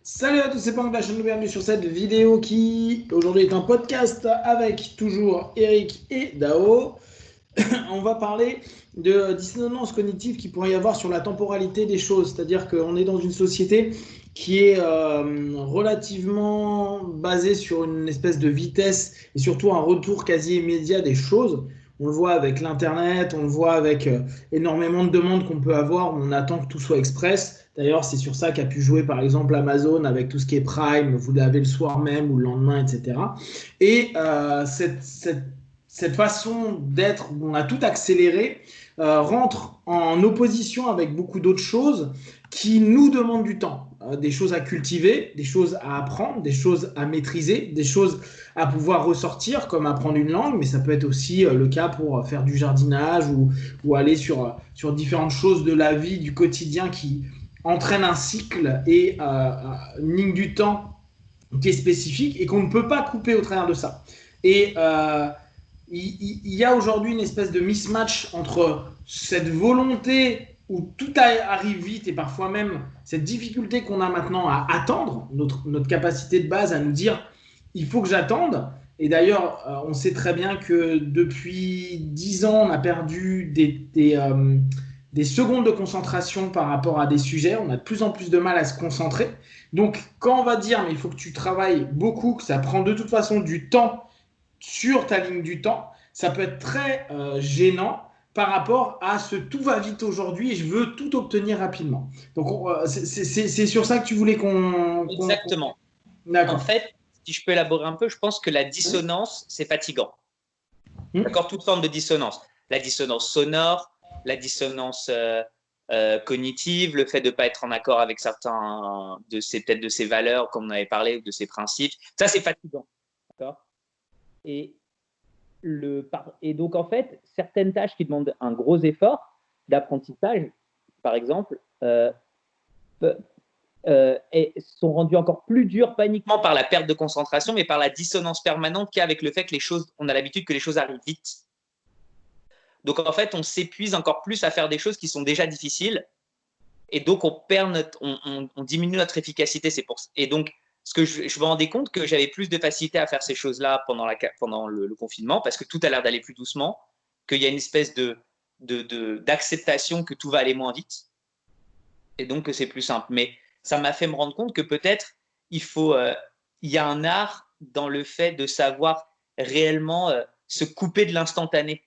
Salut à tous, c'est Pang de la chaîne, bienvenue sur cette vidéo qui aujourd'hui est un podcast avec toujours Eric et Dao. On va parler de dissonance cognitive qu'il pourrait y avoir sur la temporalité des choses, c'est-à-dire qu'on est dans une société qui est relativement basée sur une espèce de vitesse et surtout un retour quasi immédiat des choses. On le voit avec l'Internet, on le voit avec énormément de demandes qu'on peut avoir, on attend que tout soit express. D'ailleurs, c'est sur ça qu'a pu jouer par exemple Amazon avec tout ce qui est Prime, vous l'avez le soir même ou le lendemain, etc. Et cette façon d'être où on a tout accéléré rentre en opposition avec beaucoup d'autres choses qui nous demandent du temps. Des choses à cultiver, des choses à apprendre, des choses à maîtriser, des choses à pouvoir ressortir, comme apprendre une langue, mais ça peut être aussi le cas pour faire du jardinage ou aller sur différentes choses de la vie, du quotidien qui entraînent un cycle et une ligne du temps qui est spécifique et qu'on ne peut pas couper au travers de ça. Et il y a aujourd'hui une espèce de mismatch entre cette volonté où tout arrive vite et parfois même cette difficulté qu'on a maintenant à attendre, notre capacité de base à nous dire il faut que j'attende. Et d'ailleurs, on sait très bien que depuis 10 ans, on a perdu des secondes de concentration par rapport à des sujets. On a de plus en plus de mal à se concentrer. Donc, quand on va dire mais il faut que tu travailles beaucoup, que ça prend de toute façon du temps sur ta ligne du temps, ça peut être très gênant par rapport à ce tout va vite aujourd'hui et je veux tout obtenir rapidement. Donc, c'est sur ça que tu voulais qu'on. Exactement. En D'accord. fait, si je peux élaborer un peu, je pense que la dissonance, c'est fatigant. Hmm. D'accord? Toute forme de dissonance. La dissonance sonore, la dissonance cognitive, le fait de ne pas être en accord avec certains peut-être de ses valeurs, comme on avait parlé, ou de ses principes. Ça, c'est fatigant. D'accord? Et, et donc, en fait, certaines tâches qui demandent un gros effort d'apprentissage, par exemple, et sont rendues encore plus dures, pas uniquement par la perte de concentration, mais par la dissonance permanente qu'il y a avec le fait que on a l'habitude que les choses arrivent vite. Donc en fait, on s'épuise encore plus à faire des choses qui sont déjà difficiles, et donc on diminue notre efficacité. Et donc, ce que je me rendais compte que j'avais plus de facilité à faire ces choses-là pendant le confinement, parce que tout a l'air d'aller plus doucement, qu'il y a une espèce d'acceptation que tout va aller moins vite, et donc que c'est plus simple. Mais ça m'a fait me rendre compte que peut-être il y a un art dans le fait de savoir réellement se couper de l'instantané.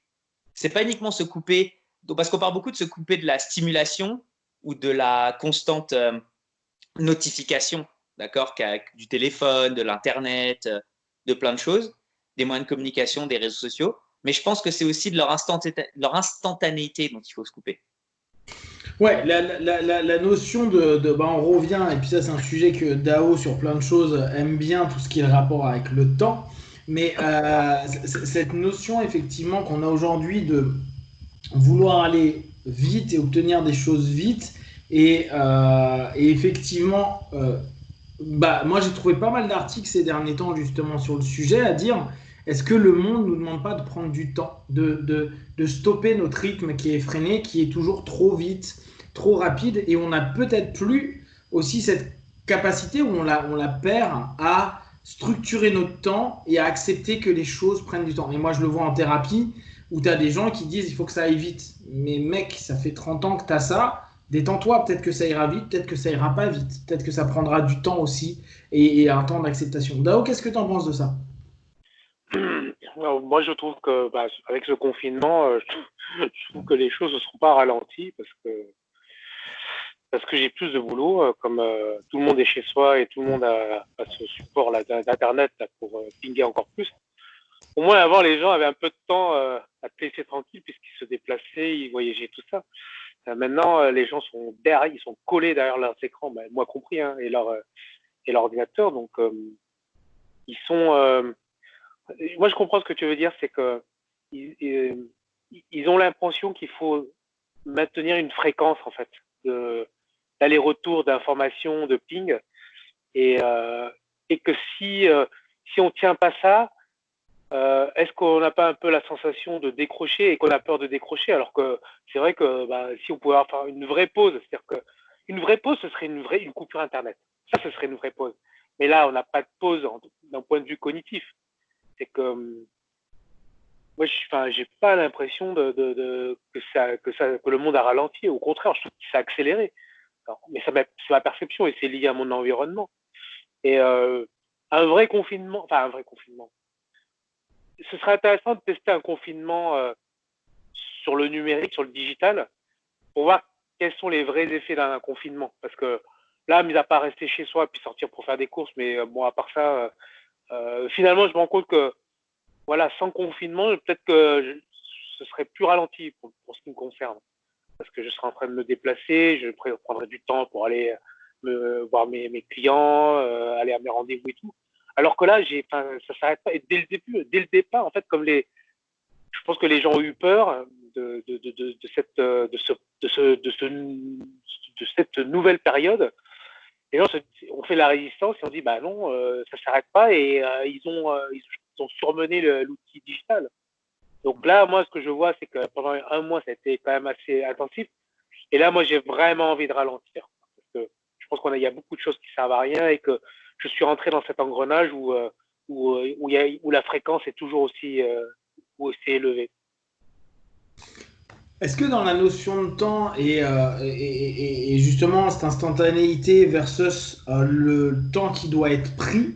C'est pas uniquement se couper, parce qu'on parle beaucoup de se couper de la stimulation ou de la constante notification, d'accord, du téléphone, de l'internet, de plein de choses, des moyens de communication, des réseaux sociaux. Mais je pense que c'est aussi de leur instantanéité dont il faut se couper. Ouais, la notion bah, on revient, et puis ça c'est un sujet que Dao sur plein de choses aime bien, tout ce qui est le rapport avec le temps, mais cette notion effectivement qu'on a aujourd'hui de vouloir aller vite et obtenir des choses vite, et effectivement, bah, moi j'ai trouvé pas mal d'articles ces derniers temps justement sur le sujet à dire est-ce que le monde ne nous demande pas de prendre du temps, de stopper notre rythme qui est effréné, qui est toujours trop vite, trop rapide, et on n'a peut-être plus aussi cette capacité où on la perd à structurer notre temps et à accepter que les choses prennent du temps. Et moi je le vois en thérapie où tu as des gens qui disent il faut que ça aille vite. Mais mec, ça fait 30 ans que tu as ça, détends-toi, peut-être que ça ira vite, peut-être que ça ira pas vite, peut-être que ça prendra du temps aussi et un temps d'acceptation. Dao, qu'est-ce que tu en penses de ça? Alors, moi, je trouve que avec ce confinement, je trouve que les choses ne seront pas ralenties parce que j'ai plus de boulot, comme tout le monde est chez soi et tout le monde a ce support là, d'internet là, pour pinguer encore plus. Au moins avant, les gens avaient un peu de temps à te laisser tranquille puisqu'ils se déplaçaient, ils voyageaient, tout ça. Maintenant, les gens sont derrière, ils sont collés derrière leurs écrans, moi compris, hein, et leur ordinateur. Donc, ils sont. Moi, je comprends ce que tu veux dire, c'est que ils ont l'impression qu'il faut maintenir une fréquence en fait d'aller-retour d'informations, de ping, et que si on tient pas ça, est-ce qu'on n'a pas un peu la sensation de décrocher et qu'on a peur de décrocher, alors que c'est vrai que si on pouvait avoir une vraie pause, c'est-à-dire que une vraie pause, ce serait une coupure internet. Ça, ce serait une vraie pause. Mais là, on n'a pas de pause d'un point de vue cognitif. C'est que moi, j'ai pas l'impression que le monde a ralenti. Au contraire, je trouve que ça a accéléré. Alors, mais c'est ma perception et c'est lié à mon environnement. Et un vrai confinement, ce serait intéressant de tester un confinement sur le numérique, sur le digital, pour voir quels sont les vrais effets d'un confinement. Parce que là, mis à part rester chez soi puis sortir pour faire des courses, mais bon, à part ça, finalement, je me rends compte que voilà, sans confinement, peut-être que ce serait plus ralenti pour ce qui me concerne. Parce que je serais en train de me déplacer, je prendrais du temps pour aller voir mes clients, aller à mes rendez-vous et tout. Alors que là, ça s'arrête pas. Et dès le départ, en fait, je pense que les gens ont eu peur de cette nouvelle période. Les gens ont fait la résistance et ont dit, bah non, ça s'arrête pas, et ils ont surmené l'outil digital. Donc là, moi, ce que je vois, c'est que pendant un mois, ça a été quand même assez intensif. Et là, moi, j'ai vraiment envie de ralentir. Parce que je pense qu'il y a beaucoup de choses qui servent à rien et que je suis rentré dans cet engrenage où la fréquence est toujours aussi élevée. Est-ce que dans la notion de temps et justement cette instantanéité versus le temps qui doit être pris,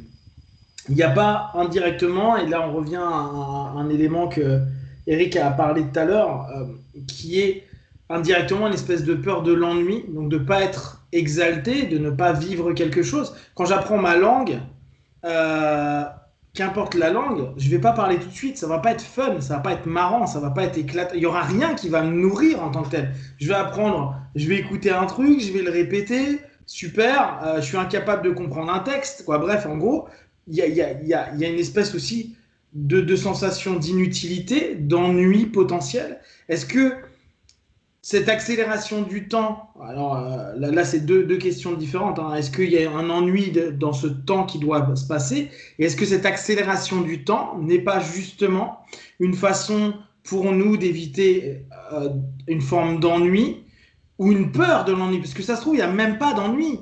il n'y a pas indirectement, et là on revient à un élément que Eric a parlé tout à l'heure, qui est indirectement une espèce de peur de l'ennui, donc de ne pas être exalté, de ne pas vivre quelque chose. Quand j'apprends ma langue, qu'importe la langue, je ne vais pas parler tout de suite, ça ne va pas être fun, ça ne va pas être marrant, ça ne va pas être éclatant, il n'y aura rien qui va me nourrir en tant que tel. Je vais apprendre, je vais écouter un truc, je vais le répéter, super, je suis incapable de comprendre un texte, quoi. Bref, en gros, il y a une espèce aussi de sensation d'inutilité, d'ennui potentiel. Est-ce que cette accélération du temps, alors là c'est deux questions différentes, hein. Est-ce qu'il y a un ennui dans ce temps qui doit se passer? Et est-ce que cette accélération du temps n'est pas justement une façon pour nous d'éviter une forme d'ennui ou une peur de l'ennui? Parce que ça se trouve, il n'y a même pas d'ennui.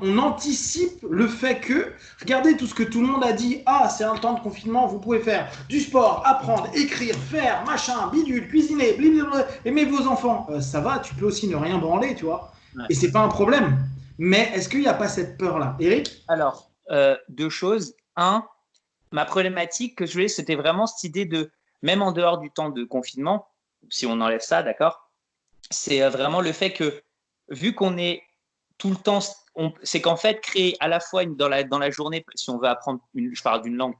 On anticipe le fait que, regardez tout ce que tout le monde a dit, ah, c'est un temps de confinement, vous pouvez faire du sport, apprendre, écrire, faire, machin, bidule, cuisiner, blablabla, aimer vos enfants. Ça va, tu peux aussi ne rien branler, tu vois. Ouais. Et c'est pas un problème. Mais est-ce qu'il n'y a pas cette peur-là? Eric? Alors, deux choses. Un, ma problématique que je voulais, c'était vraiment cette idée de, même en dehors du temps de confinement, si on enlève ça, d'accord, c'est vraiment le fait que, vu qu'on est tout le temps, c'est qu'en fait, créer à la fois dans la journée, si on veut apprendre, je parle d'une langue,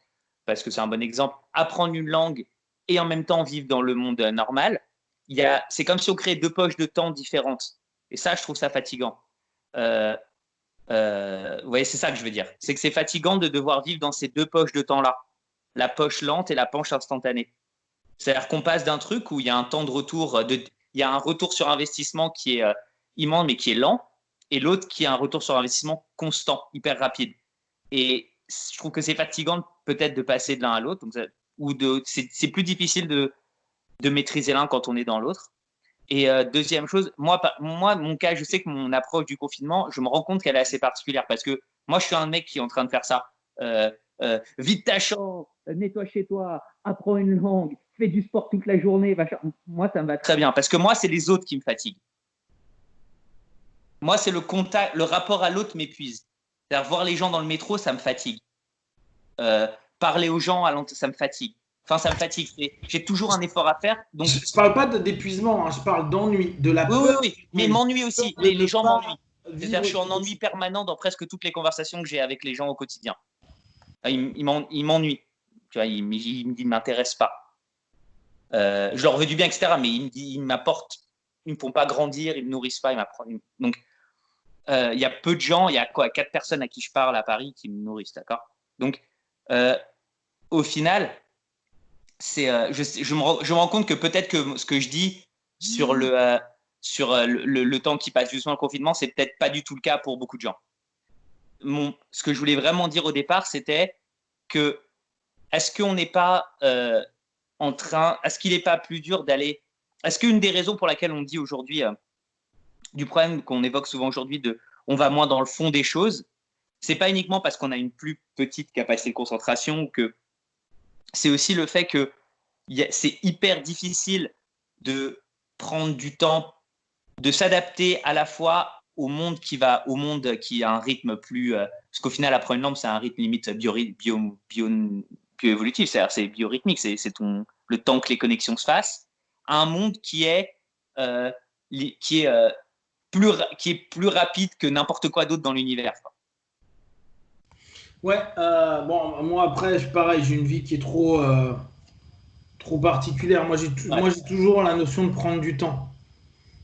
parce que c'est un bon exemple, apprendre une langue et en même temps vivre dans le monde normal, c'est comme si on créait deux poches de temps différentes. Et ça, je trouve ça fatigant. Vous voyez, c'est ça que je veux dire. C'est que c'est fatigant de devoir vivre dans ces deux poches de temps-là, la poche lente et la poche instantanée. C'est-à-dire qu'on passe d'un truc où il y a un temps de retour, il y a un retour sur investissement qui est immense mais qui est lent, et l'autre qui a un retour sur investissement constant, hyper rapide. Et je trouve que c'est fatigant peut-être de passer de l'un à l'autre, c'est plus difficile de maîtriser l'un quand on est dans l'autre. Et deuxième chose, moi, mon cas, je sais que mon approche du confinement, je me rends compte qu'elle est assez particulière parce que moi, je suis un mec qui est en train de faire ça. Vide ta chambre, nettoie chez toi, apprends une langue, fais du sport toute la journée. Moi, ça me va très bien parce que moi, c'est les autres qui me fatiguent. Moi, c'est le contact, le rapport à l'autre m'épuise. C'est-à-dire, voir les gens dans le métro, ça me fatigue. Parler aux gens, ça me fatigue. Enfin, ça me fatigue. J'ai toujours un effort à faire. Donc... Je ne parle pas d'épuisement, hein, je parle d'ennui, de la peur. Oui. Mais m'ennuie aussi. Les gens m'ennuient. C'est-à-dire, je suis en ennui permanent dans presque toutes les conversations que j'ai avec les gens au quotidien. Ils m'ennuient. Tu vois, ils ne m'intéressent pas. Je leur veux du bien, etc. Mais ils m'apportent. Ils ne me font pas grandir, ils ne me nourrissent pas. Donc, il y a peu de gens, il y a 4 personnes à qui je parle à Paris qui me nourrissent, d'accord? Donc, au final, je me rends compte que peut-être que ce que je dis sur le temps qui passe justement le confinement, c'est peut-être pas du tout le cas pour beaucoup de gens. Ce que je voulais vraiment dire au départ, c'était que est-ce qu'on n'est pas est-ce qu'il n'est pas plus dur d'aller, est-ce qu'une des raisons pour laquelle on dit aujourd'hui du problème qu'on évoque souvent aujourd'hui on va moins dans le fond des choses, c'est pas uniquement parce qu'on a une plus petite capacité de concentration, que c'est aussi le fait que c'est hyper difficile de prendre du temps, de s'adapter à la fois au monde qui a un rythme plus, parce qu'au final, apprendre une langue, c'est un rythme limite bioévolutif, c'est-à-dire c'est biorythmique, c'est le temps que les connexions se fassent, à un monde qui est plus rapide que n'importe quoi d'autre dans l'univers. Ouais, bon, moi après, pareil, j'ai une vie qui est trop particulière. Moi, j'ai toujours la notion de prendre du temps.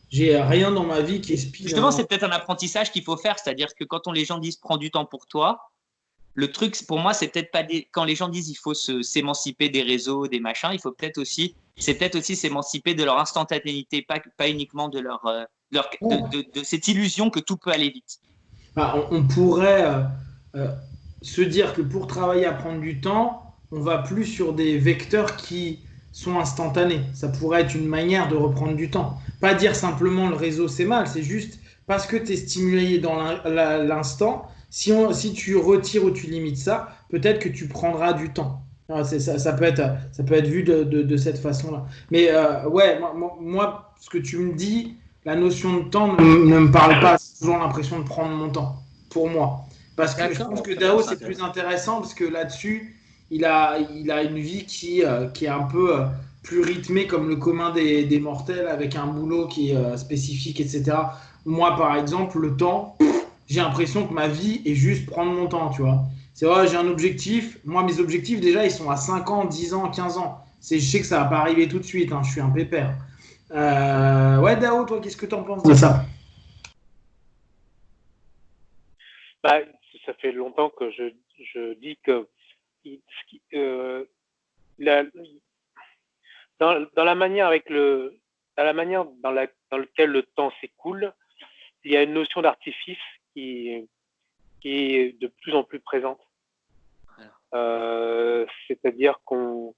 J'ai rien dans ma vie qui est speed. Justement, c'est peut-être un apprentissage qu'il faut faire, c'est-à-dire que quand les gens disent prends du temps pour toi, le truc pour moi, c'est peut-être pas quand les gens disent il faut s'émanciper des réseaux, des machins, il faut peut-être aussi s'émanciper de leur instantanéité, pas uniquement de de cette illusion que tout peut aller vite. On pourrait se dire que pour travailler à prendre du temps, on va plus sur des vecteurs qui sont instantanés. Ça pourrait être une manière de reprendre du temps. Pas dire simplement le réseau c'est mal, c'est juste parce que tu es stimulé dans l'instant. Si tu retires ou tu limites ça, peut-être que tu prendras du temps. Ça peut être vu de cette façon-là. Mais ouais, moi, ce que tu me dis, la notion de temps ne me parle pas. C'est toujours l'impression de prendre mon temps, pour moi. Parce que je pense que Dao, c'est plus intéressant parce que là-dessus, il a une vie qui est un peu plus rythmée comme le commun des mortels, avec un boulot qui est spécifique, etc. Moi, par exemple, le temps, j'ai l'impression que ma vie est juste prendre mon temps, tu vois. C'est vrai, j'ai un objectif. Moi, mes objectifs, déjà, ils sont à 5 ans, 10 ans, 15 ans. Je sais que ça va pas arriver tout de suite, hein, je suis un pépère. Ouais, Dao, toi, qu'est-ce que tu en penses de ça? Bah, ça fait longtemps que je dis que dans la manière dans laquelle le temps s'écoule, il y a une notion d'artifice qui est de plus en plus présente. C'est-à-dire il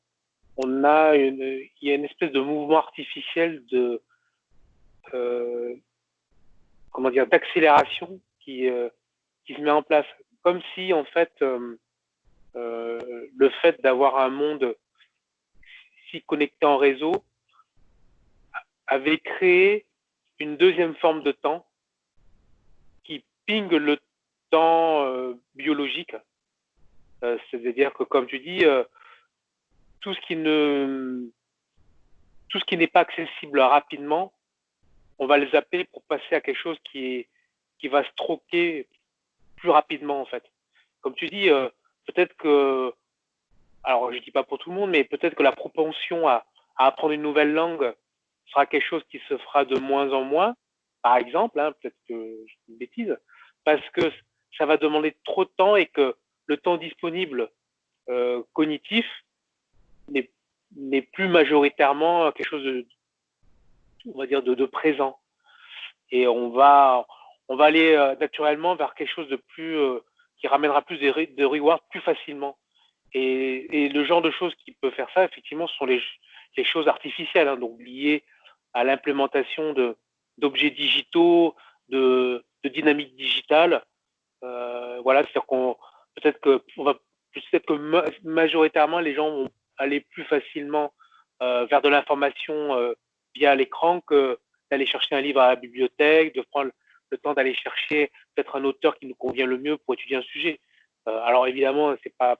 y a une espèce de mouvement artificiel d'accélération qui se met en place, comme si en fait le fait d'avoir un monde si connecté en réseau avait créé une deuxième forme de temps qui pingue le temps biologique. C'est-à-dire que, comme tu dis, tout ce qui n'est pas accessible rapidement, on va le zapper pour passer à quelque chose qui va se troquer plus rapidement, en fait. Comme tu dis, peut-être que, alors je dis pas pour tout le monde, mais peut-être que la propension à apprendre une nouvelle langue sera quelque chose qui se fera de moins en moins, par exemple, hein, peut-être que je dis une bêtise, parce que ça va demander trop de temps et que le temps disponible cognitif n'est plus majoritairement quelque chose de présent. Et on va aller naturellement vers quelque chose de plus qui ramènera plus de rewards plus facilement. Et le genre de choses qui peut faire ça, effectivement, ce sont les choses artificielles, hein, donc liées à l'implémentation d'objets digitaux, de dynamique digitale. Voilà, c'est-à-dire peut-être que majoritairement les gens vont aller plus facilement vers de l'information via l'écran que d'aller chercher un livre à la bibliothèque, de prendre le temps d'aller chercher peut-être un auteur qui nous convient le mieux pour étudier un sujet. Alors évidemment, c'est pas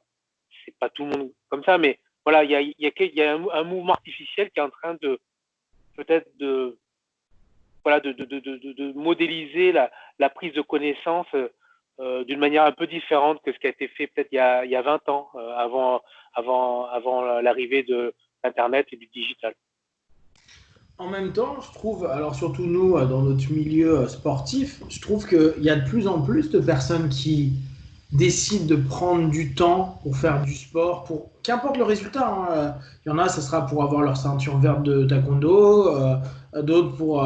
tout le monde comme ça, mais voilà, il y a un mouvement artificiel qui est en train de modéliser la prise de connaissance d'une manière un peu différente que ce qui a été fait peut-être il y a 20 ans, avant l'arrivée de l'Internet et du digital. En même temps, je trouve, alors surtout nous, dans notre milieu sportif, je trouve qu'il y a de plus en plus de personnes qui décident de prendre du temps pour faire du sport, pour qu'importe le résultat. Hein. Il y en a, ça sera pour avoir leur ceinture verte de taekwondo, d'autres pour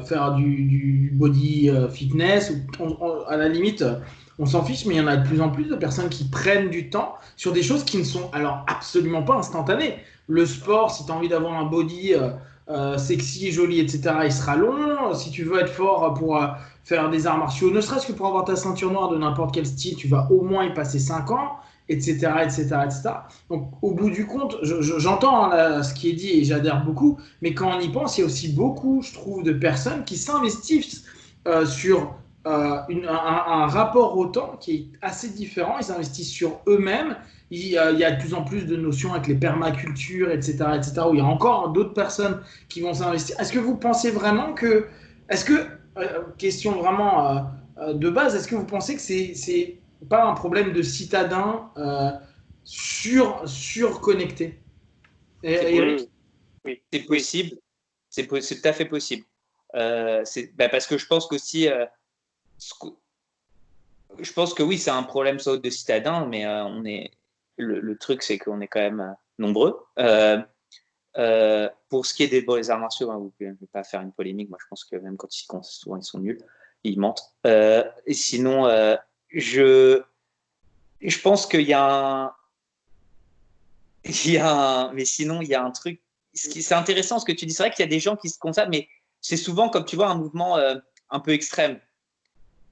faire du body fitness. À la limite, on s'en fiche, mais il y en a de plus en plus de personnes qui prennent du temps sur des choses qui ne sont alors absolument pas instantanées. Le sport, si tu as envie d'avoir un body sexy, joli, etc., il sera long. Si tu veux être fort pour faire des arts martiaux, ne serait-ce que pour avoir ta ceinture noire de n'importe quel style, tu vas au moins y passer 5 ans, etc., etc., etc. Donc, au bout du compte, j'entends hein, là, ce qui est dit et j'adhère beaucoup, mais quand on y pense, il y a aussi beaucoup, je trouve, de personnes qui s'investissent sur un rapport au temps qui est assez différent. Ils s'investissent sur eux-mêmes. Il y a de plus en plus de notions avec les permacultures, etc., etc., où il y a encore d'autres personnes qui vont s'investir. Est-ce que vous pensez vraiment que, est-ce que, question vraiment de base, est-ce que vous pensez que c'est pas un problème de citadins surconnectés? C'est Eric? Oui, c'est possible, c'est tout à fait possible. Parce que je pense qu'aussi, je pense que oui, c'est un problème sans doute de citadins, mais le truc, c'est qu'on est quand même nombreux. Pour ce qui est des arts martiaux, hein, je ne vais pas faire une polémique. Moi, je pense que même quand souvent ils sont nuls, ils mentent. Et sinon, je pense qu'il y a mais sinon, il y a un truc. C'est intéressant ce que tu dis. C'est vrai qu'il y a des gens qui se consacrent, mais c'est souvent, comme tu vois, un mouvement un peu extrême.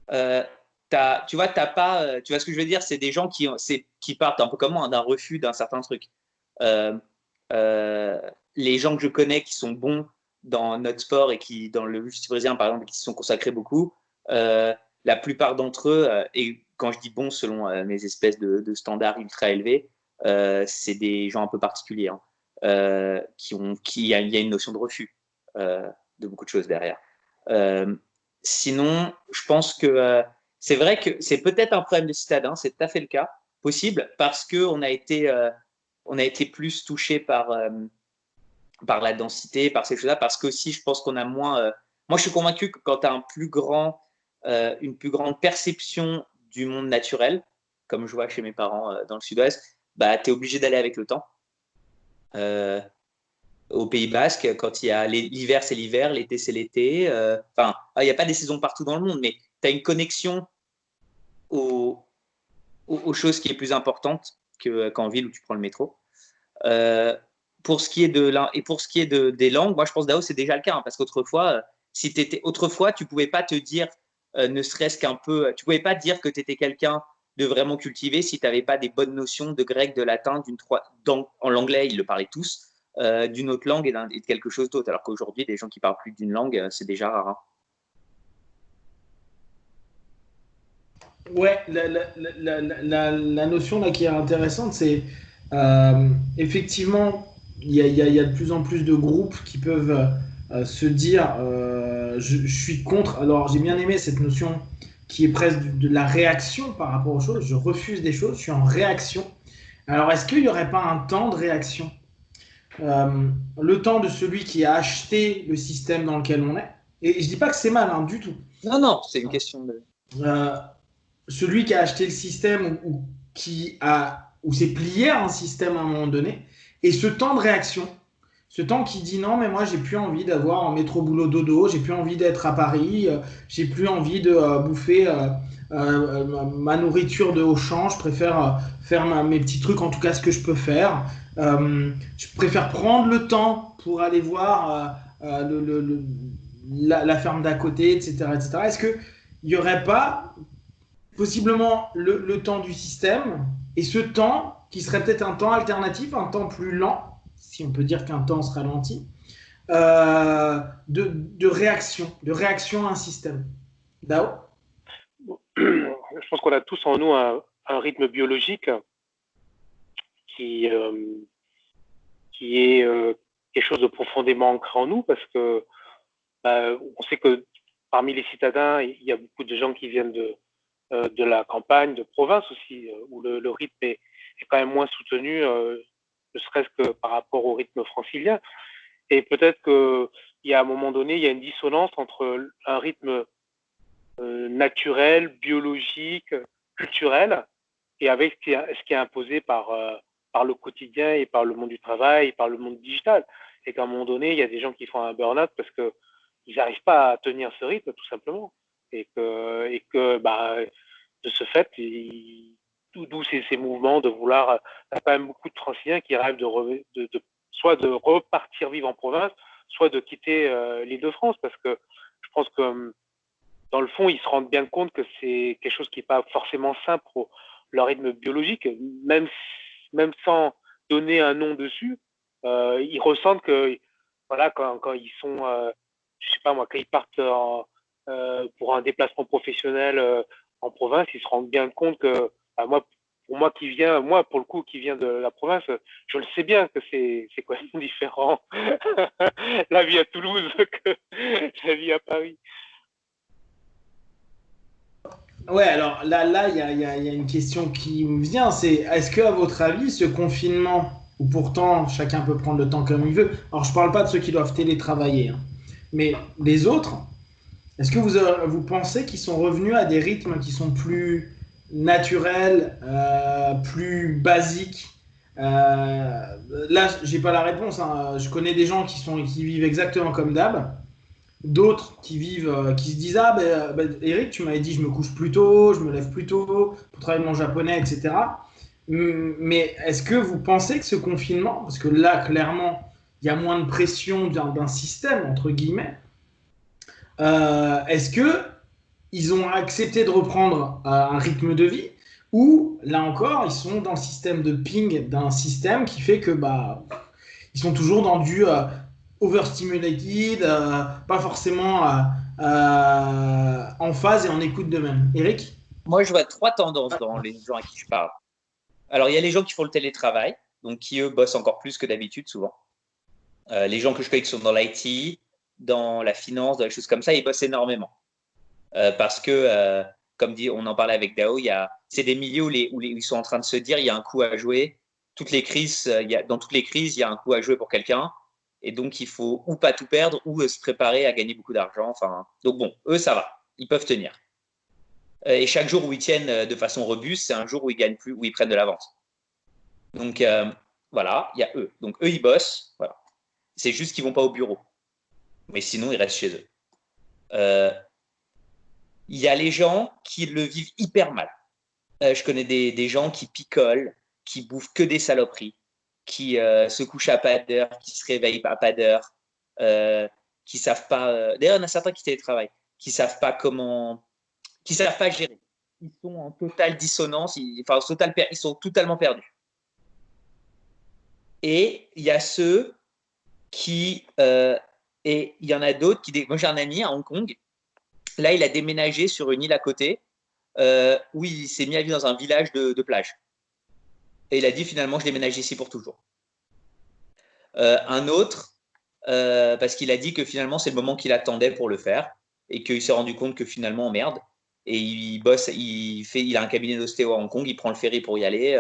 Tu vois, tu vois ce que je veux dire? C'est des gens qui partent un peu comme moi, hein, d'un refus d'un certain truc. Euh, euh, les gens que je connais qui sont bons dans notre sport et qui, dans le jiu-jitsu brésilien par exemple, qui se sont consacrés beaucoup, la plupart d'entre eux, et quand je dis bons selon mes espèces de standards ultra élevés, c'est des gens un peu particuliers, hein, il y a une notion de refus de beaucoup de choses derrière. Euh, Sinon, je pense que c'est vrai que c'est peut-être un problème de citadins, c'est tout à fait le cas, possible, parce qu'on on a été plus touché par la densité, par ces choses-là, parce qu'aussi, je pense qu'on a moins. Moi, je suis convaincu que quand tu as une plus grande perception du monde naturel, comme je vois chez mes parents dans le sud-ouest, bah, tu es obligé d'aller avec le temps. Euh, Au Pays Basque, quand il y a l'hiver, c'est l'hiver, l'été, c'est l'été. Enfin, il n'y a pas des saisons partout dans le monde, mais tu as une connexion aux, aux choses qui est plus importante qu'en ville où tu prends le métro. Euh, pour ce qui est des langues, moi je pense Dao c'est déjà le cas, hein, parce qu'autrefois, autrefois tu pouvais pas te dire, ne serait-ce qu'un peu, tu pouvais pas dire que tu étais quelqu'un de vraiment cultivé si tu n'avais pas des bonnes notions de grec, de latin, en l'anglais ils le parlaient tous, d'une autre langue et de quelque chose d'autre. Alors qu'aujourd'hui, des gens qui parlent plus d'une langue, c'est déjà rare, hein. Ouais, la notion là qui est intéressante, c'est effectivement, il y a de plus en plus de groupes qui peuvent se dire je suis contre. Alors, j'ai bien aimé cette notion qui est presque de la réaction par rapport aux choses. Je refuse des choses, je suis en réaction. Alors, est-ce qu'il n'y aurait pas un temps de réaction? Le temps de celui qui a acheté le système dans lequel on est. Et je dis pas que c'est mal, hein, du tout. Non, non, c'est une question de. Euh, Celui qui a acheté le système ou s'est plié à un système à un moment donné, et ce temps de réaction, ce temps qui dit non, mais moi j'ai plus envie d'avoir un métro boulot dodo, j'ai plus envie d'être à Paris, j'ai plus envie de bouffer ma nourriture de Auchan, je préfère faire mes petits trucs, en tout cas ce que je peux faire. Je préfère prendre le temps pour aller voir la ferme d'à côté, etc., etc. Est-ce qu'il n'y aurait pas possiblement le temps du système, et ce temps qui serait peut-être un temps alternatif, un temps plus lent, si on peut dire qu'un temps se ralentit, de réaction à un système. Dao? Je pense qu'on a tous en nous un rythme biologique qui, qui est quelque chose de profondément ancré en nous, parce que on sait que parmi les citadins, il y a beaucoup de gens qui viennent de la campagne, de province aussi, où le rythme est quand même moins soutenu, ne serait-ce que par rapport au rythme francilien. Et peut-être qu'il y a un moment donné, il y a une dissonance entre un rythme naturel, biologique, culturel, et avec ce qui est imposé par le quotidien et par le monde du travail et par le monde digital. Et qu'à un moment donné, il y a des gens qui font un burn-out parce qu'ils n'arrivent pas à tenir ce rythme, tout simplement. Et que de ce fait, d'où ces mouvements de vouloir. Il y a quand même beaucoup de Franciliens qui rêvent soit de repartir vivre en province, soit de quitter l'Île-de-France, parce que je pense que dans le fond, ils se rendent bien compte que c'est quelque chose qui n'est pas forcément sain pour leur rythme biologique, même sans donner un nom dessus. Ils ressentent que voilà, quand ils sont, je sais pas moi, quand ils partent pour un déplacement professionnel en province, ils se rendent bien compte que moi, pour le coup, qui vient de la province, je le sais bien que c'est quand même différent la vie à Toulouse que la vie à Paris. Ouais, alors là, il y a une question qui me vient, c'est est-ce que, à votre avis, ce confinement, où pourtant chacun peut prendre le temps comme il veut, alors je parle pas de ceux qui doivent télétravailler, hein, mais les autres, est-ce que vous pensez qu'ils sont revenus à des rythmes qui sont plus naturels, plus basiques? Là, j'ai pas la réponse, hein. Je connais des gens qui vivent exactement comme d'hab. D'autres qui se disent ah Eric, tu m'avais dit je me couche plus tôt, je me lève plus tôt pour travailler mon japonais, etc. Mais est-ce que vous pensez que ce confinement, parce que là clairement il y a moins de pression d'un système entre guillemets, est-ce que ils ont accepté de reprendre un rythme de vie ou là encore ils sont dans le système de ping d'un système qui fait que ils sont toujours dans du overstimulated, pas forcément en phase et en écoute d'eux-mêmes. Eric? Moi, je vois 3 tendances dans les gens à qui je parle. Alors, il y a les gens qui font le télétravail, donc qui, eux, bossent encore plus que d'habitude, souvent. Les gens que je connais qui sont dans l'IT, dans la finance, dans les choses comme ça, ils bossent énormément. Parce que, comme dit, on en parlait avec Dao, c'est des milieux où ils sont en train de se dire il y a un coup à jouer. Dans toutes les crises, il y a un coup à jouer pour quelqu'un. Et donc, il faut ou pas tout perdre ou se préparer à gagner beaucoup d'argent. Enfin, donc bon, eux, ça va. Ils peuvent tenir. Et chaque jour où ils tiennent de façon robuste, c'est un jour où ils gagnent plus, où ils prennent de l'avance. Donc, voilà, il y a eux. Donc, eux, ils bossent. Voilà. C'est juste qu'ils ne vont pas au bureau. Mais sinon, ils restent chez eux. Il y a les gens qui le vivent hyper mal. Je connais des gens qui picolent, qui bouffent que des saloperies, qui se couchent à pas d'heure, qui se réveillent à pas d'heure, qui savent pas. D'ailleurs, il y en a certains qui télétravaillent, qui savent pas gérer. Ils sont en totale dissonance, ils sont totalement perdus. Et il y a ceux qui, et il y en a d'autres qui. Moi, j'ai un ami à Hong Kong. Là, il a déménagé sur une île à côté, où il s'est mis à vivre dans un village de plage. Et il a dit finalement, je déménage ici pour toujours. Un autre, parce qu'il a dit que finalement, c'est le moment qu'il attendait pour le faire et qu'il s'est rendu compte que finalement, merde. Et il bosse, il a un cabinet d'ostéo à Hong Kong, il prend le ferry pour y aller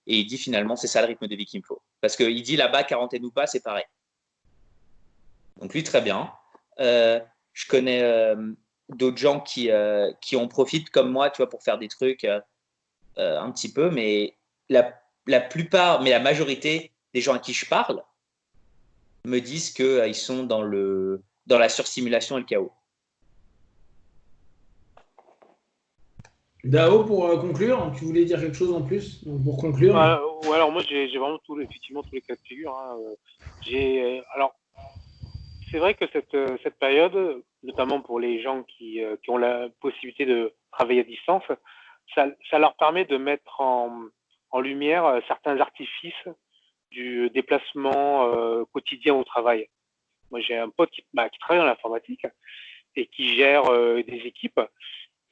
et il dit finalement, c'est ça le rythme de vie qu'il me faut. Parce qu'il dit là-bas, quarantaine ou pas, c'est pareil. Donc lui, très bien. Je connais d'autres gens qui en profitent comme moi, tu vois, pour faire des trucs un petit peu, mais la plupart, mais la majorité des gens à qui je parle me disent qu'ils sont dans la surstimulation et le chaos. Dao, pour conclure, tu voulais dire quelque chose en plus pour conclure? Ouais, alors moi j'ai vraiment effectivement tous les cas de figure. Hein. Alors c'est vrai que cette période, notamment pour les gens qui ont la possibilité de travailler à distance, ça leur permet de mettre en lumière certains artifices du déplacement quotidien au travail. Moi, j'ai un pote qui travaille dans l'informatique et qui gère des équipes.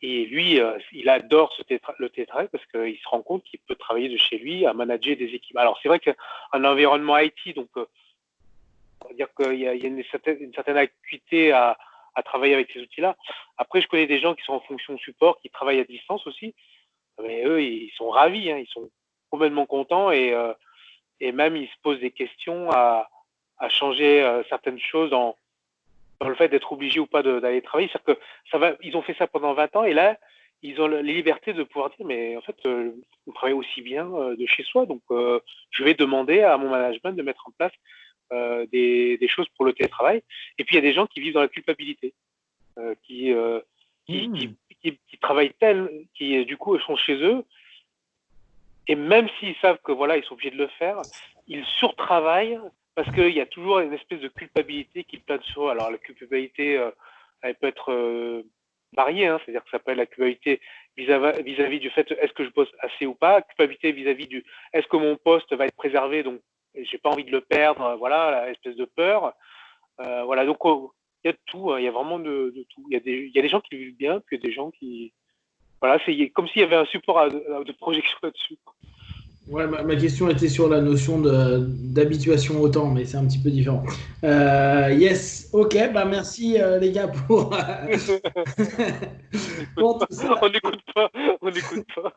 Et lui, il adore le télétravail parce qu'il se rend compte qu'il peut travailler de chez lui à manager des équipes. Alors, c'est vrai qu'un environnement IT, donc on va dire qu'il y a une certaine acuité à travailler avec ces outils-là. Après, je connais des gens qui sont en fonction support, qui travaillent à distance aussi. Mais eux, ils sont ravis, hein, ils sont complètement contents et même ils se posent des questions à changer certaines choses dans le fait d'être obligé ou pas d'aller travailler. C'est-à-dire que ils ont fait ça pendant 20 ans et là, ils ont les libertés de pouvoir dire mais en fait, on travaille aussi bien de chez soi, donc je vais demander à mon management de mettre en place des choses pour le télétravail. Et puis il y a des gens qui vivent dans la culpabilité, qui travaillent qui du coup sont chez eux. Et même s'ils savent que voilà, ils sont obligés de le faire, ils surtravaillent parce qu'il y a toujours une espèce de culpabilité qui plane sur eux. Alors la culpabilité, elle peut être variée, hein, c'est-à-dire que ça peut être la culpabilité vis-à-vis du fait est-ce que je bosse assez ou pas, culpabilité vis-à-vis du est-ce que mon poste va être préservé, donc j'ai pas envie de le perdre, voilà, la espèce de peur. Voilà, donc il y a de tout, hein, il y a vraiment de tout. Il y a des gens qui vivent bien, puis il y a des gens qui... Voilà, c'est comme s'il y avait un support de projection là-dessus. Ouais, ma question était sur la notion d'habituation au temps, mais c'est un petit peu différent. Yes, ok, bah merci les gars pour, pour tout ça. On n'écoute pas.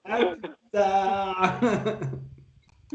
À plus tard.